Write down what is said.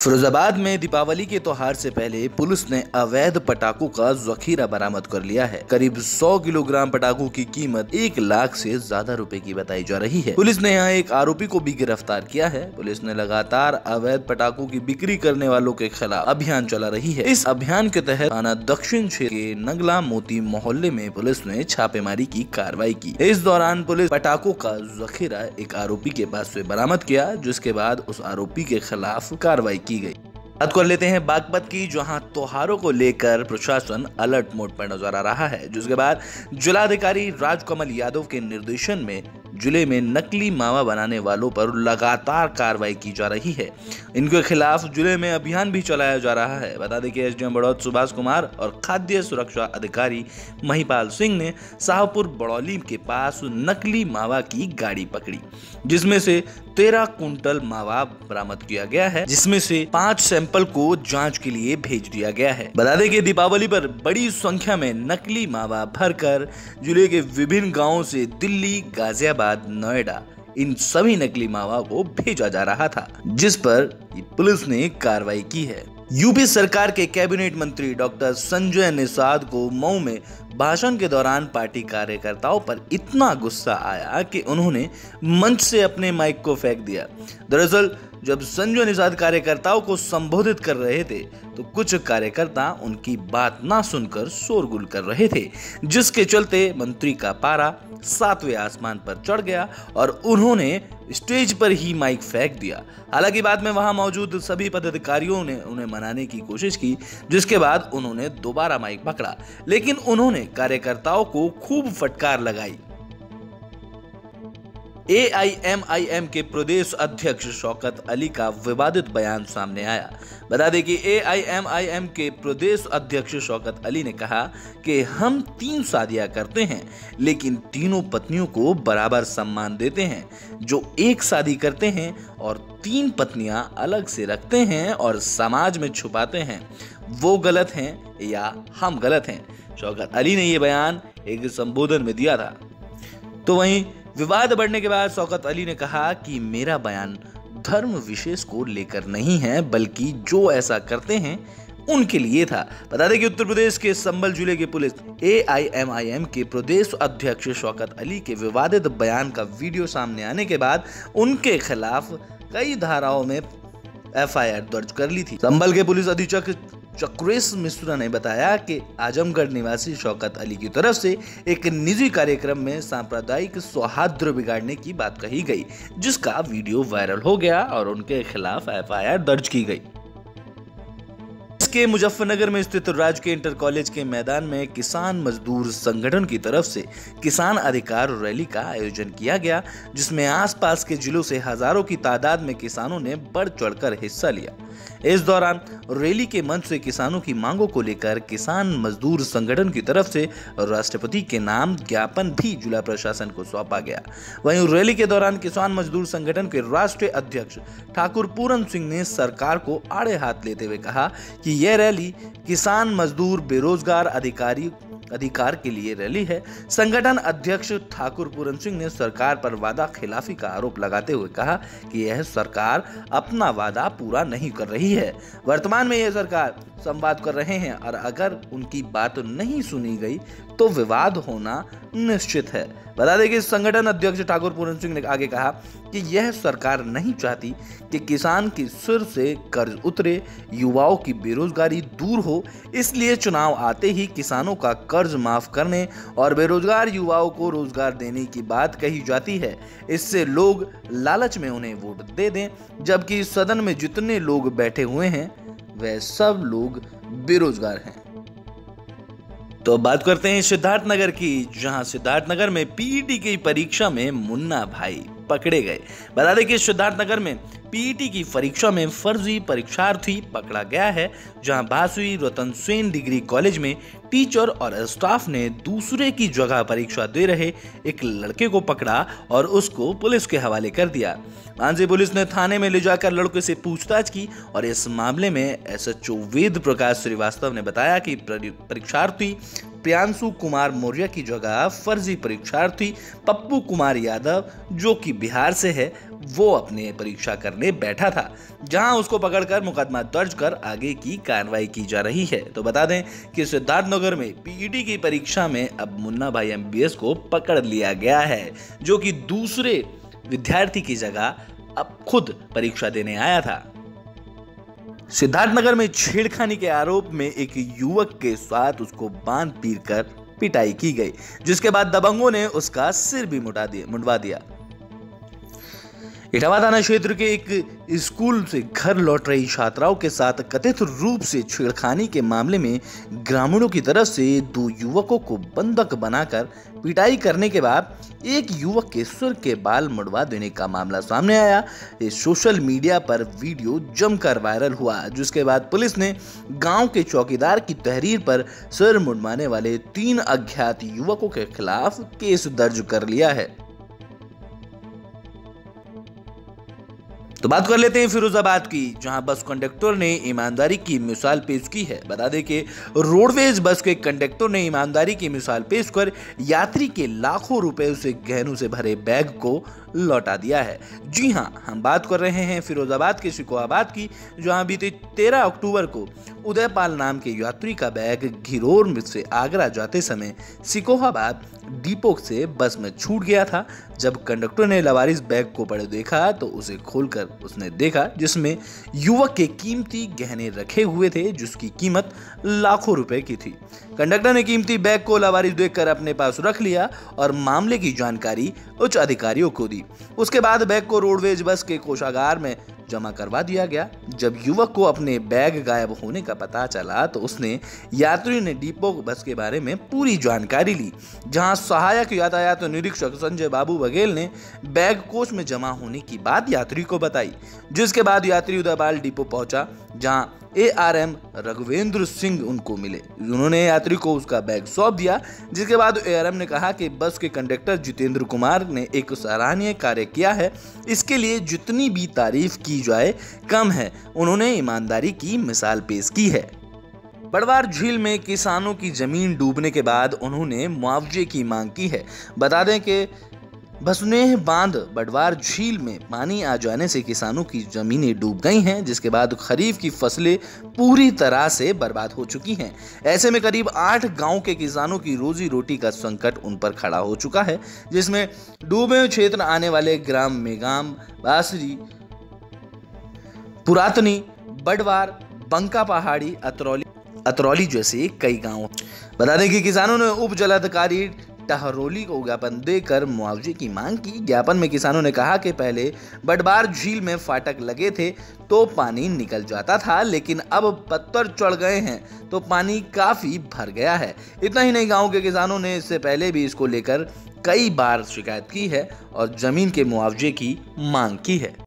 फिरोजाबाद में दीपावली के त्योहार से पहले पुलिस ने अवैध पटाखों का जखीरा बरामद कर लिया है। करीब 100 किलोग्राम पटाखों की कीमत 1 लाख से ज्यादा रुपए की बताई जा रही है। पुलिस ने यहाँ एक आरोपी को भी गिरफ्तार किया है। पुलिस ने लगातार अवैध पटाखों की बिक्री करने वालों के खिलाफ अभियान चला रही है। इस अभियान के तहत थाना दक्षिण क्षेत्र के नगला मोती मोहल्ले में पुलिस ने छापेमारी की कार्रवाई की। इस दौरान पुलिस पटाखों का जखीरा एक आरोपी के पास से बरामद किया, जिसके बाद उस आरोपी के खिलाफ कार्रवाई की गई। बात कर लेते हैं बागपत की, जहां त्योहारों को लेकर प्रशासन अलर्ट मोड पर नजर आ रहा है। जिसके बाद जिलाधिकारी राजकमल यादव के निर्देशन में जिले में नकली मावा बनाने वालों पर लगातार कार्रवाई की जा रही है। इनके खिलाफ जिले में अभियान भी चलाया जा रहा है। बता दें कि एसडीएम बड़ौद सुभाष कुमार और खाद्य सुरक्षा अधिकारी महिपाल सिंह ने शाहपुर बड़ौली के पास नकली मावा की गाड़ी पकड़ी, जिसमें से 13 कुंटल मावा बरामद किया गया है, जिसमें से 5 सैंपल को जांच के लिए भेज दिया गया है। बता दें कि दीपावली पर बड़ी संख्या में नकली मावा भरकर जिले के विभिन्न गांवों से दिल्ली, गाजियाबाद, नोएडा इन सभी नकली मावा को भेजा जा रहा था, जिस पर पुलिस ने कार्रवाई की है। यूपी सरकार के कैबिनेट मंत्री डॉक्टर संजय निषाद को मऊ में भाषण के दौरान पार्टी कार्यकर्ताओं पर इतना गुस्सा आया कि उन्होंने मंच से अपने माइक को फेंक दिया। दरअसल जब संजय निषाद कार्यकर्ताओं को संबोधित कर रहे थे तो कुछ कार्यकर्ता उनकी बात ना सुनकर शोरगुल कर रहे थे, जिसके चलते मंत्री का पारा 7वें आसमान पर चढ़ गया और उन्होंने स्टेज पर ही माइक फेंक दिया। हालांकि बाद में वहां मौजूद सभी पदाधिकारियों ने उन्हें मनाने की कोशिश की, जिसके बाद उन्होंने दोबारा माइक पकड़ा, लेकिन उन्होंने कार्यकर्ताओं को खूब फटकार लगाई। एआईएमआईएम के प्रदेश अध्यक्ष शौकत अली का विवादित बयान सामने आया। बता दें कि एआईएमआईएम के प्रदेश अध्यक्ष शौकत अली ने कहा कि हम 3 शादियां करते हैं, लेकिन तीनों पत्नियों को बराबर सम्मान देते हैं। जो एक शादी करते हैं और 3 पत्नियां अलग से रखते हैं और समाज में छुपाते हैं, वो गलत हैं या हम गलत हैं। शौकत अली ने ये बयान एक संबोधन में दिया था। तो वहीं विवाद बढ़ने के बाद शौकत अली ने कहा कि मेरा बयान धर्म विशेष को लेकर नहीं है, बल्कि जो ऐसा करते हैं उनके लिए था। बता दें कि उत्तर प्रदेश के संबल जिले की पुलिस एआईएमआईएम के प्रदेश अध्यक्ष शौकत अली के विवादित बयान का वीडियो सामने आने के बाद उनके खिलाफ कई धाराओं में एफआईआर दर्ज कर ली थी। संबल के पुलिस अधीक्षक चक्रेश मिश्रा ने बताया कि आजमगढ़ निवासी शौकत अली की तरफ से एक निजी कार्यक्रम में सांप्रदायिक सौहार्द बिगाड़ने की बात कही गई, जिसका वीडियो वायरल हो गया और उनके खिलाफ एफआईआर दर्ज की गई। के मुजफ्फरनगर में स्थित राजकीय इंटर कॉलेज के मैदान में किसान मजदूर संगठन की तरफ से किसान अधिकार रैली का आयोजन किया गया, जिसमें आसपास के जिलों से हजारों की तादाद में किसानों ने बढ़ चढ़कर हिस्सा लिया। इस दौरान रैली के मंच से किसानों की मांगों को लेकर किसान मजदूर संगठन की तरफ से राष्ट्रपति के नाम ज्ञापन भी जिला प्रशासन को सौंपा गया। वहीं रैली के दौरान किसान मजदूर संगठन के राष्ट्रीय अध्यक्ष ठाकुर पूरन सिंह ने सरकार को आड़े हाथ लेते हुए कहा कि यह रैली किसान मजदूर बेरोजगार अधिकार के लिए रैली है। संगठन अध्यक्ष ठाकुर पूरन सिंह ने सरकार पर वादा खिलाफी का आरोप लगाते हुए कहा कि यह सरकार अपना वादा पूरा नहीं कर रही है। वर्तमान में यह सरकार संवाद कर रहे हैं और अगर उनकी बात नहीं सुनी गई तो विवाद होना निश्चित है। बता दें कि संगठन अध्यक्ष ठाकुर पूरन सिंह ने आगे कहा कि यह सरकार नहीं चाहती कि किसान के सिर से कर्ज उतरे, युवाओं की बेरोजगारी दूर हो, इसलिए चुनाव आते ही किसानों का कर्ज माफ करने और बेरोजगार युवाओं को रोजगार देने की बात कही जाती है। इससे लोग लालच में उन्हें वोट दे दें, जबकि सदन में जितने लोग बैठे हुए हैं वह सब लोग बेरोजगार हैं। तो बात करते हैं सिद्धार्थनगर की, जहां सिद्धार्थनगर में पीईटी की परीक्षा में मुन्ना भाई पकड़े गए। बता दें कि सिद्धार्थनगर में पीईटी की परीक्षा में फर्जी परीक्षार्थी पकड़ा गया है, जहां बासुई रतन सेन डिग्री कॉलेज में टीचर और स्टाफ ने दूसरे की जगह परीक्षा दे रहे एक लड़के को पकड़ा और उसको पुलिस के हवाले कर दिया। मानसी पुलिस ने थाने में ले जाकर लड़के से पूछताछ की और इस मामले में एसएचओ वेद प्रकाश श्रीवास्तव ने बताया कि परीक्षार्थी प्रियांशु कुमार मौर्य की जगह फर्जी परीक्षार्थी पप्पू कुमार यादव, जो कि बिहार से है, वो अपने परीक्षा करने बैठा था, जहां उसको पकड़कर मुकदमा दर्ज कर आगे की कार्रवाई की जा रही है। तो बता दें कि सिद्धार्थनगर में पीईटी की परीक्षा में अब मुन्ना भाई एमबीबीएस को पकड़ लिया गया है, जो कि दूसरे विद्यार्थी की जगह अब खुद परीक्षा देने आया था। सिद्धार्थनगर में छेड़खानी के आरोप में एक युवक के साथ उसको बांध पीट कर पिटाई की गई, जिसके बाद दबंगों ने उसका सिर भी मुंडवा दिया। इटावा थाना क्षेत्र के एक स्कूल से घर लौट रही छात्राओं के साथ कथित रूप से छेड़खानी के मामले में ग्रामीणों की तरफ से 2 युवकों को बंधक बनाकर पिटाई करने के बाद एक युवक के सिर के बाल मुड़वा देने का मामला सामने आया। इस सोशल मीडिया पर वीडियो जमकर वायरल हुआ, जिसके बाद पुलिस ने गांव के चौकीदार की तहरीर पर सिर मुड़वाने वाले 3 अज्ञात युवकों के खिलाफ केस दर्ज कर लिया है। तो बात कर लेते हैं फिरोजाबाद की, जहां बस कंडक्टर ने ईमानदारी की मिसाल पेश की है। बता दें कि रोडवेज बस के कंडक्टर ने ईमानदारी की मिसाल पेश कर यात्री के लाखों रुपए से गहनों से भरे बैग को लौटा दिया है। जी हां, हम बात कर रहे हैं फिरोजाबाद के सिकोहाबाद की, जहां बीते 13 अक्टूबर को उदयपाल नाम के यात्री का बैग घिरोर से आगरा जाते समय सिकोहाबाद डिपो से बस में छूट गया था। जब कंडक्टर ने लवारिस बैग को पड़े देखा तो उसे खोलकर उसने देखा, जिसमें युवक के कीमती गहने रखे हुए थे, जिसकी कीमत लाखों रुपए की थी। कंडक्टर ने कीमती बैग को लवारिस देखकर अपने पास रख लिया और मामले की जानकारी उच्च अधिकारियों को दी। उसके बाद बैग को रोडवेज बस के कोषागार में जमा करवा दिया गया। जब युवक को अपने बैग गायब होने का पता चला तो उसने यात्री ने डिपो बस के बारे में पूरी जानकारी ली, जहां सहायक यातायात निरीक्षक संजय बाबू बघेल ने बैग कोच में जमा होने की बात यात्री को बताई। जिसके बाद यात्री उदयपाल डिपो पहुंचा, जहां ARM रघुवेंद्र सिंह उनको मिले। उन्होंने यात्री को उसका बैग सौंप दिया, जिसके बाद ARM ने कहा कि बस के कंडक्टर जितेंद्र कुमार ने एक सराहनीय कार्य किया है, इसके लिए जितनी भी तारीफ की जाए कम है। उन्होंने ईमानदारी की मिसाल पेश की है। बड़वार झील में किसानों की जमीन डूबने के बाद उन्होंने मुआवजे की मांग की है। बता दें कि भसुनेह बांध बड़वार झील में पानी आ जाने से किसानों की जमीनें डूब गई हैं, जिसके बाद खरीफ की फसलें पूरी तरह से बर्बाद हो चुकी हैं। ऐसे में करीब 8 गांव के किसानों की रोजी रोटी का संकट उन पर खड़ा हो चुका है, जिसमें डूबे क्षेत्र आने वाले ग्राम मेगाम, बासरी, पुरातनी, बड़वार, बंका पहाड़ी, अतरौली जैसे कई गांव। बता दें कि किसानों ने उप जिलाधिकारी टहरौली को ज्ञापन देकर मुआवजे की मांग की। ज्ञापन में किसानों ने कहा कि पहले बड़वार झील में फाटक लगे थे तो पानी निकल जाता था, लेकिन अब पत्थर चढ़ गए हैं तो पानी काफी भर गया है। इतना ही नहीं, गांव के किसानों ने इससे पहले भी इसको लेकर कई बार शिकायत की है और जमीन के मुआवजे की मांग की है।